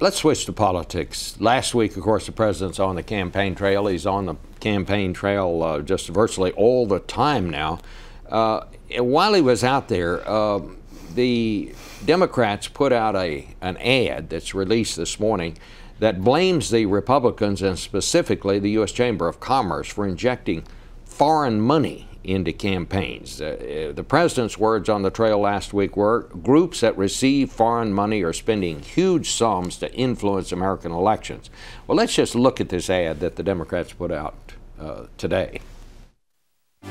Let's switch to politics. Last week, of course, the president's on the campaign trail. He's on the campaign trail just virtually all the time now. While he was out there, the Democrats put out an ad that's released this morning that blames the Republicans and specifically the U.S. Chamber of Commerce for injecting foreign money into campaigns. The president's words on the trail last week were, groups that receive foreign money are spending huge sums to influence American elections. Well, let's just look at this ad that the Democrats put out today.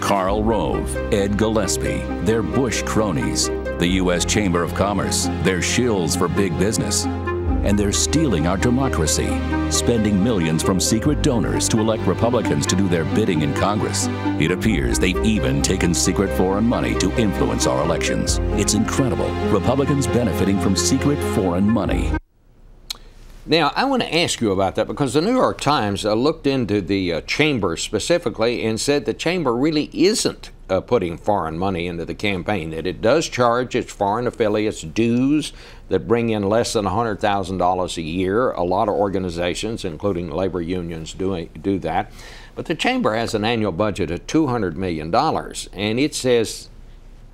Karl Rove, Ed Gillespie, they're Bush cronies. The U.S. Chamber of Commerce, they're shills for big business. And they're stealing our democracy, spending millions from secret donors to elect Republicans to do their bidding in Congress. It appears they've even taken secret foreign money to influence our elections. It's incredible. Republicans benefiting from secret foreign money. Now, I want to ask you about that because the New York Times looked into the chamber specifically and said the chamber really isn't putting foreign money into the campaign, that it does charge its foreign affiliates dues that bring in less than $100,000 a year. A lot of organizations, including labor unions, do that. But the chamber has an annual budget of $200 million, and it says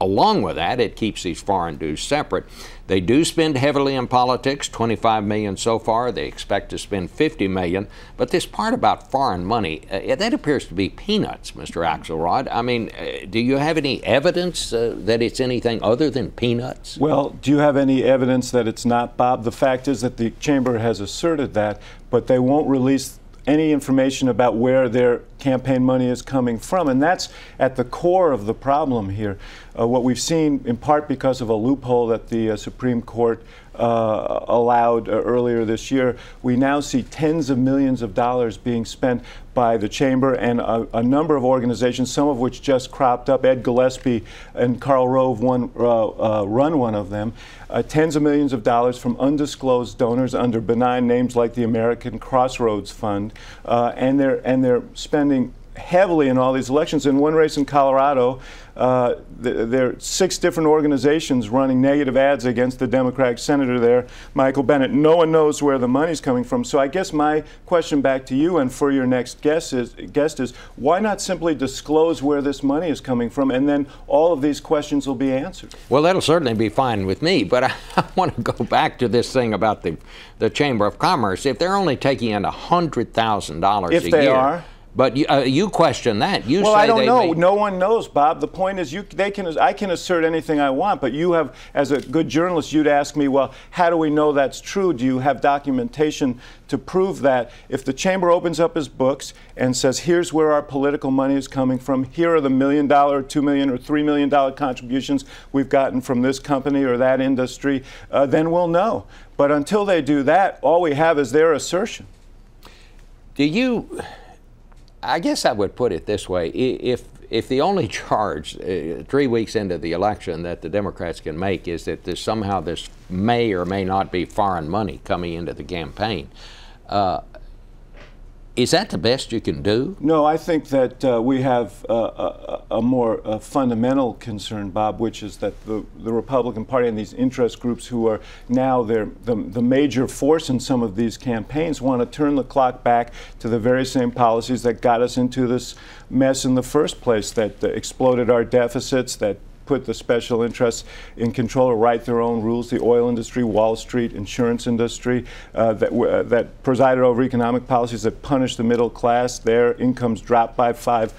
along with that, it keeps these foreign dues separate. They do spend heavily in politics, $25 million so far. They expect to spend $50 million. But this part about foreign money, that appears to be peanuts, Mr. Axelrod. I mean, do you have any evidence that it's anything other than peanuts? Well, do you have any evidence that it's not, Bob? The fact is that the chamber has asserted that, but they won't release any information about where their campaign money is coming from. And that's at the core of the problem here. What we've seen, in part because of a loophole that the Supreme Court allowed earlier this year, we now see tens of millions of dollars being spent by the chamber and a number of organizations, some of which just cropped up. Ed Gillespie and Karl Rove run one of them. Tens of millions of dollars from undisclosed donors under benign names like the American Crossroads Fund, and they're spending heavily in all these elections. In one race in Colorado, there are 6 different organizations running negative ads against the Democratic senator there, Michael Bennet. No one knows where the money's coming from. So I guess my question back to you and for your next guest is why not simply disclose where this money is coming from, and then all of these questions will be answered? Well, that'll certainly be fine with me, but I want to go back to this thing about the Chamber of Commerce. If they're only taking in $100,000 a year. If they are. But you question that. You well, say I don't know. No one knows, Bob. The point is, I can assert anything I want, but you have, as a good journalist, you'd ask me, well, how do we know that's true? Do you have documentation to prove that? If the chamber opens up its books and says, here's where our political money is coming from, here are the $1 million, or $2 million, or $3 million contributions we've gotten from this company or that industry, then we'll know. But until they do that, all we have is their assertion. I guess I would put it this way. If the only charge 3 weeks into the election that the Democrats can make is that somehow this may or may not be foreign money coming into the campaign, is that the best you can do? No, I think that we have a more fundamental concern, Bob, which is that the Republican Party and these interest groups who are now the major force in some of these campaigns want to turn the clock back to the very same policies that got us into this mess in the first place, that exploded our deficits, that put the special interests in control to write their own rules, the oil industry, Wall Street, insurance industry, that presided over economic policies that punished the middle class. Their incomes dropped by 5%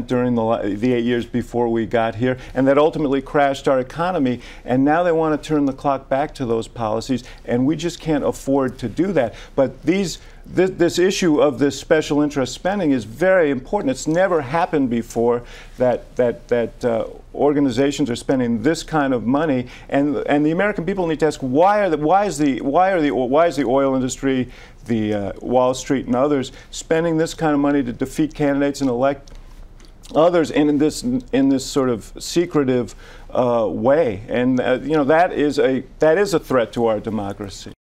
during the 8 years before we got here, and that ultimately crashed our economy. And now they want to turn the clock back to those policies, and we just can't afford to do that. But this issue of this special interest spending is very important. It's never happened before that organizations are spending this kind of money, and the American people need to ask why is the oil industry, the Wall Street and others spending this kind of money to defeat candidates and elect others in this sort of secretive way, and you know, that is a threat to our democracy.